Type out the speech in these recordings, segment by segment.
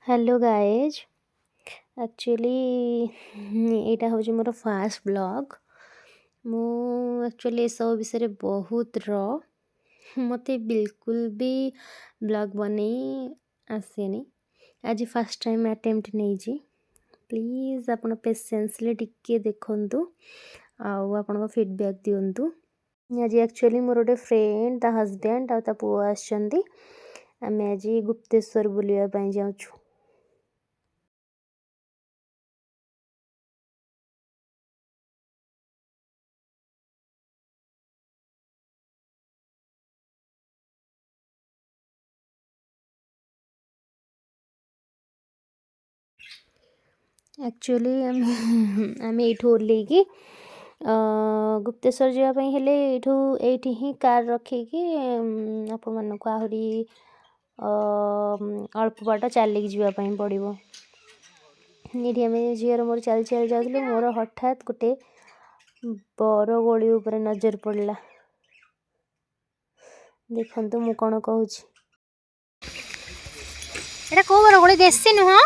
Hello guys. Actually यहाँ हूँ मोर fast blog. मु एक्चुअली सब विषय बहुत मते बिल्कुल भी ब्लॉग बन आसेनी। आज फर्स्ट टाइम अटेम्प्ट नहीं। प्लीज आपण पेशेंसली टिके देखंतु आपण फीडबैक दिंतु। आज एक्चुअली मोर गोटे फ्रेंड ता हजबैंड आ पुओ आछंती। आमे आज गुप्तेश्वर बुलिया पई जाउछु। एक्चुअली आम यू ओल्लैकी गुप्तेश्वर जावाई हेले ये ही कार रखिकी आपण मानक आहरी अल्प बाट चलिक जावाई पड़ो। ये आम झीर मोर चल चल जाऊँ मोर हठात गोटे बरगोली उपर नजर पड़ला। देखो मु कौन कहूँ कौ बरगोली देसी नुह।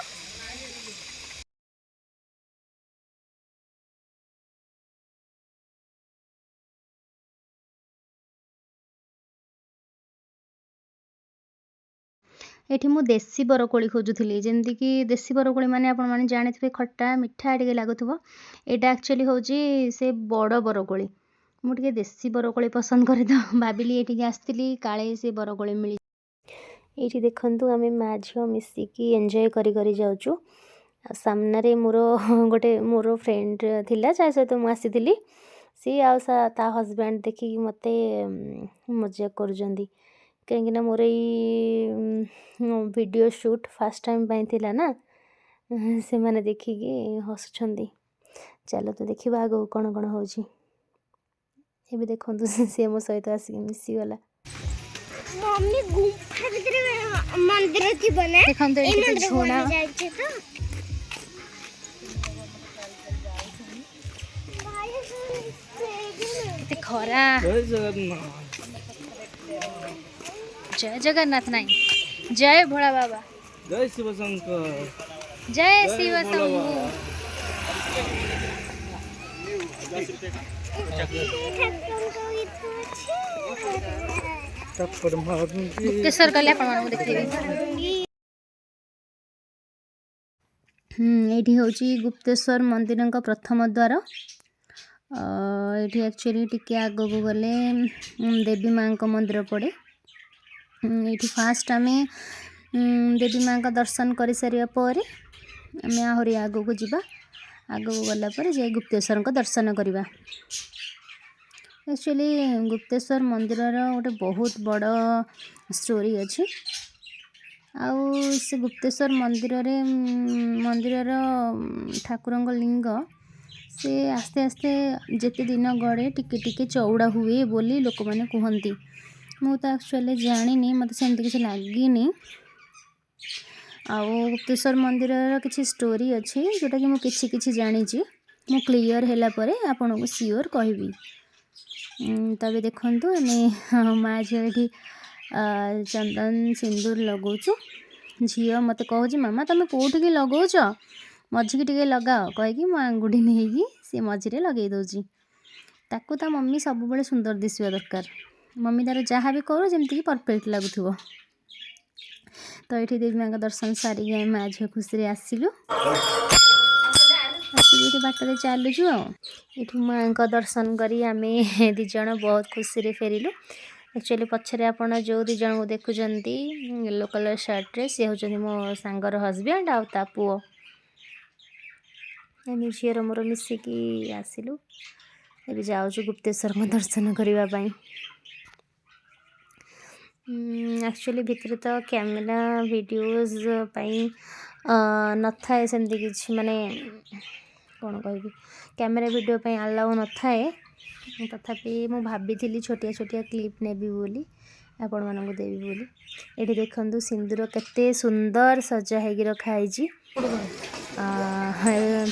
एठी मु देसी बरकोली खोजुथली जेमती देसी बरकोली माने आपण माने जानिथिबे खट्टा मिठा टिके लागुथबो। एटा एक्चुअली होची से बड़ बरकोली। मु टिके देसी बरकोली पसंद करे तो भाबिली एठी आस्थिली काळे से बरकोली मिली। एठी देखंतु आमे माझियो मिसिकी एन्जॉय करी करी जाउछु। सामने मोर गोटे मोर फ्रेंड थिला जा सहित मु आसीथिली। सी आ ता हजबैंड देखिकी मते मजाक करूजंदी कहीं मोर वीडियो शूट फास्ट टाइम थिला ना से माने देखिकी हसुछंदी। चलो तो देखिबा आगो कौन कौन होची। एबे देखंतु से मो सहित आसी मिसी गला। मम्मी गुफा भीतर मंदिर थी बने देखंतु ए मंदिर झोना जाय छै तो ते खरा जय जगन्नाथ नहीं जय भोला बाबा जय शिव शंकर जय शिव शंभु। गुप्तेश्वर कले आपण मानू देखिबे। एठी होची गुप्तेश्वर मंदिर का प्रथम द्वार। एठी एक्चुअली टिके आगो को गले देवी मां का मंदिर पड़े। एठी फास्ट आमे देवी मां का दर्शन कर सारिया पर आमे आहरी आगो को जिबा। आगो को गला पर जे गुप्तेश्वर का दर्शन करबा। एक्चुअली गुप्तेश्वर मंदिर गोटे बहुत बड़ स्टोरी अच्छी। आउ से गुप्तेश्वर मंदिर ठाकुर लिंग से आस्ते आस्ते जेते दिन गड़े टिके टिके चौड़ा हुए बोली लोक मैंने कहती। मु तो एक्चुअली जानी मत सेमती किसी लगिनी। आउ गुप्तेश्वर मंदिर किसी स्टोरी अच्छी जोटा कि मुझे किसी जानी मु क्लियर है आपन को सियोर कहबी। तबे देखंतु आमे माँ झी चंदन सिंदूर लगौचु। झील मत कहूँ मामा तुम कौटिकी लगौच मझी की टिके लगाओ कहीकि मो आंगुठी नहीं सी मझीरे लगे दौची। ताकू ता मम्मी सब बड़े सुंदर दिसवा दरकार। मम्मी तार जहाँ भी करू जमती परफेक्ट लगुव। तो ये देवी माँ का दर्शन सारिक आम माँ झील खुशी आसलु। आसिक बाटर चलुचु ये माँ का दर्शन करी आमे दिज बहुत खुशी फेरिलु। एक्चुअली पछरे आपण जो दी जन को देखुं येलो कलर शर्ट रे सी होचंदी मो सांगर हजबैंड आ ता पुओ। आम झीर मोर मिसिकी आसिलु। एबे जाउछु गुप्तेश्वर को दर्शन करिबा पई। एक्चुअली भितर तो कैमेरा वीडियोस पई न थाए सेमती किछि माने कौन कहबी कैमेरा वीडियो पई अलाउ न थाए। तथापि मु भाभी छोटिया छोटिया क्लिप नेबी बोली आपण मानक देवी बोली। ये देखंतु सिंदूर केते सुंदर सजा है रखाई।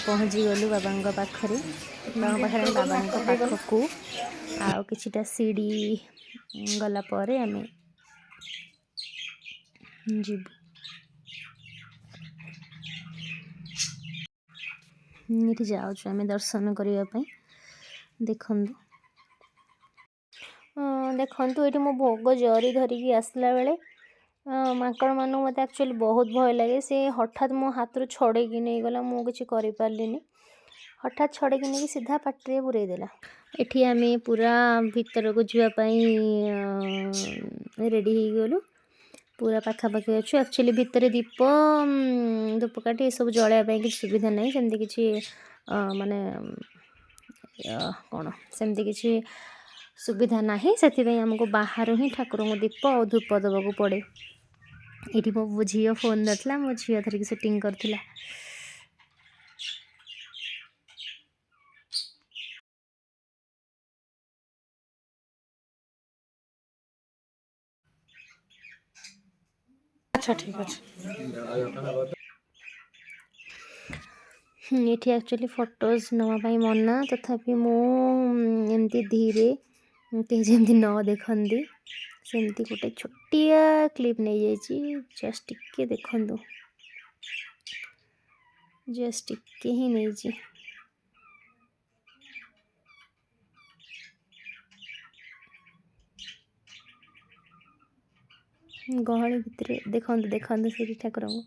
पहुँची गलु बाबा पाखरे बाबा पाखक आ किछिटा सीढ़ी गला परे आमे जीवु। ये जाऊँ आम दर्शन करने देखु देखु ये मो भोग जरी धरिकी आसला बेले माकड़ मान मत एक्चुअली बहुत भय लगे सी हठात मो हाथ रू छड़े नहीं गला मुझे करें हठात छड़े नहीं सीधा पाटे पूरेदेला एठी आम पूरा भीतर को जावाई रेडी हो गलु पूरा पाखापाखि अच्छे एक्चुअली भितर दीप धूपकाठी सब जलायापाई कि सुविधा नहीं सेमती किसी माने कौन सेमती किसी सुविधा नहीं से आमको बाहर ही ठाकुर को दीप और धूप देवाक पड़े ये मो झी फोन धरला मो झी धरिकी सुटिंग करथिला अच्छा ठीक अच्छे ये एक्चुअली फोटोज नापी मना तथापि मुझे धीरे कहीं जमी न देखती सेमती गोटे छोटिया क्लिप नहीं जाइए जस्ट टिके देखु जस्ट टिके ही नहीं गहली भितर देखु देखु से ठाकुर को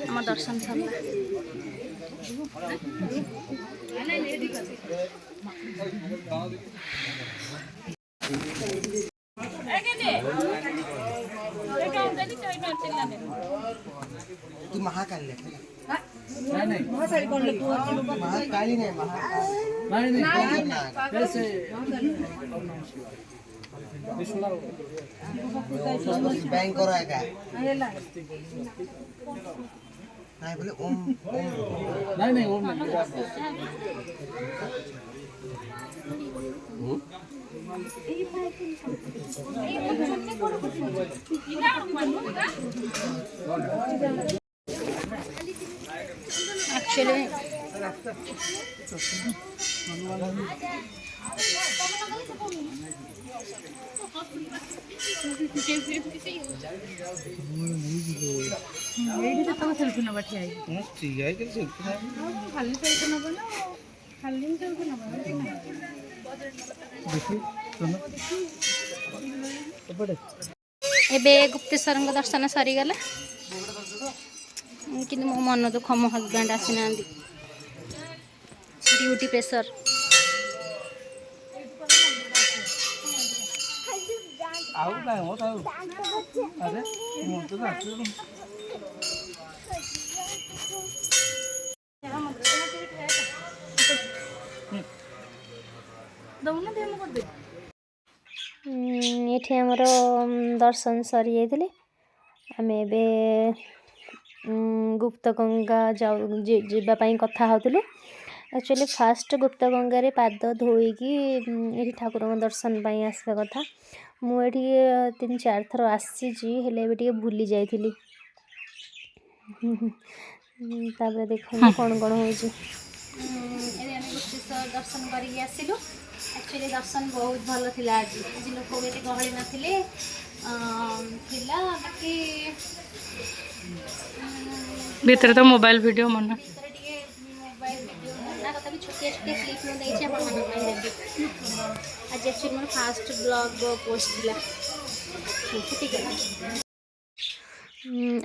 आम दर्शन सरला महाकाली बैंक नहीं बोले ओम नहीं ओम एक्चुअली तुम सेल्फी नवा ठिया ठीक है कि सेल्फी खाली सेल्फी नब ना खाली सेल्फी नब देखी सुनो एबे गुप्तेश्वर दर्शन सरीगला कि मो मन दुख मो हजबैंड आसी ना ड्यूटी प्रेशर आउ ना हो तो अरे मोर तो आसे ये आमर दर्शन सरी जाइए आम ए गुप्त गंगा जावाई कथा होलु एक्चुअली फास्ट गुप्त गंगार पाद धोईकी ये ठाकुर दर्शन पाई आसवा कथा मुझे 3-4 थर आसी हेल्ले भूली जाइली तापर देखो कौन कौन हो गुप्तेश्वर दर्शन करके आसिलु एक्चुअली दर्शन बहुत भल थिला आज लोक ये गहली नथिले बाकी भीतर तो मोबाइल वीडियो मना मोबाइल वीडियो मना कथा भी छोटे छोटे क्लिप में देछि अपन मन देबी आज actually more fast blog post दिला ठीक है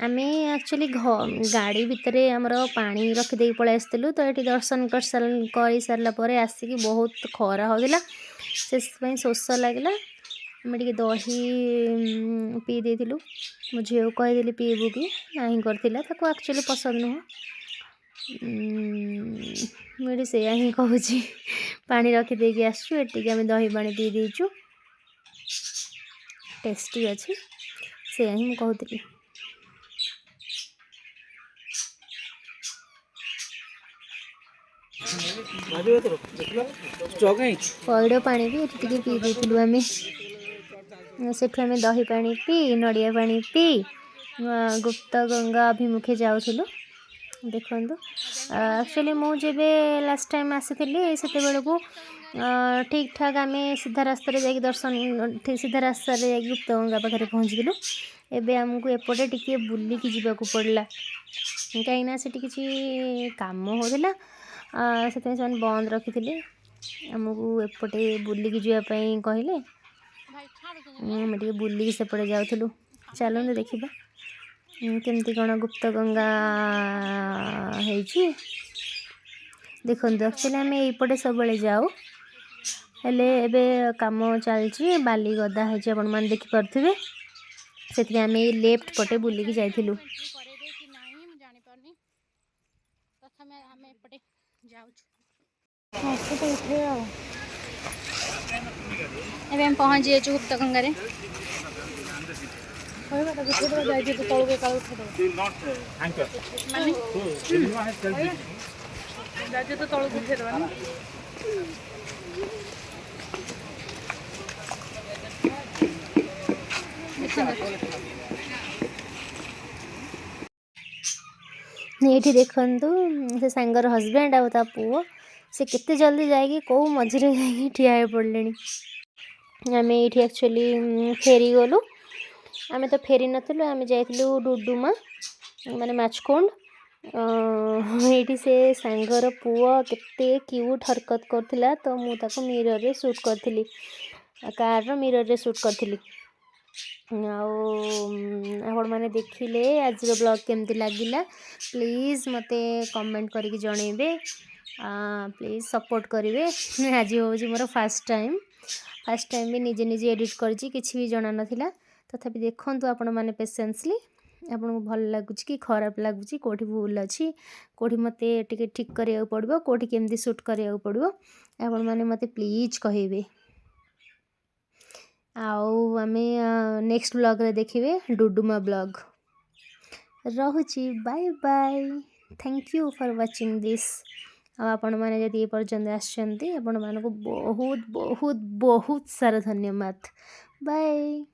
आम एक्चुअली गाड़ी भितर आमर पानी रखिदे पलि आसलु तो ये दर्शन कर सारापर आसिक बहुत खरा होता से शोष लगे आम टे दही पी देलु मो झील को कहीदेली पीबू कि नहीं करथिला ताको एक्चुअली पसंद नुह मुझे से ही कहूँ पानी रखिदेकी आसचु एटिक आम दही पानी पी देचु टेस्टी अच्छी से ही मुझे कहूली पइड़ पानी भी ये पी देलु आम से दही पानी पी नड़िया पानी पी गुप्त गंगा अभिमुखे जाऊँ देखु एक्चुअली मुझे लास्ट टाइम आसी से बेलू ठीक ठाक आम सीधा रास्त दर्शन ठीक सीधा रास्त गुप्तगंगा पाखे पहुँचलु। एबे आमको एपटे टिके बुलिकी जीवाकू पड़ला कहीं से किसी काम होता से बंद रखी आमको एपटे बुलिकी जावाई कहले आम टे बुलिकी सेपटे जाऊँ। चलते देखा केमती कौन गुप्तगंगा देखो। एक्चुअली आम यपटे सब जाऊ हेले एबे काम चलती बाली गदा है आपण मैंने देखिपे से आम लेफ्ट पटे बुलिकी जाइलु। हम पहुँच जाइए गुप्तगंगा तो तौक उठेदबा ये देखु से सांगर हजबैंड आ पुओ से केते जल्दी जाएगी कौ मझे ठिया पड़े। आम ये एक्चुअली फेरी गलु आम तो फेरी नुँ आम जाइलु डुडुमा माने माछकुंड। ये से सांगर पुओ केते क्यूट हरकत करथिला तो मुझे मिरर रे शूट करथिली कार मिरर रे शूट करथिली। आपण मैंने देखिले आज ब्लॉग केमती लगिला प्लीज़ मते कमेंट करके जनइबे प्लीज़ सपोर्ट करेंगे। आज हूँ मोर फर्स्ट टाइम भी निजे निजे एडिट करछि किछि भी जणा नथिला तथापि देखंतु आपण माने पेशेंसली आपन को भल लागुछि कि खराब लागुछि कोठी भूल अछि कोठी मते टिके ठीक करिया पड़बो कोठी केमती शूट करिया पड़बो आपण माने मते प्लीज कहिबे। आउ आमे नेक्स्ट ब्लॉग रे देखिबे डुडुमा ब्लॉग रहुछि। Bye bye thank you for watching this. आपण माने जदि ए पर्यंत आछंती आपण मानको बहुत बहुत बहुत सारा धन्यवाद। बाय।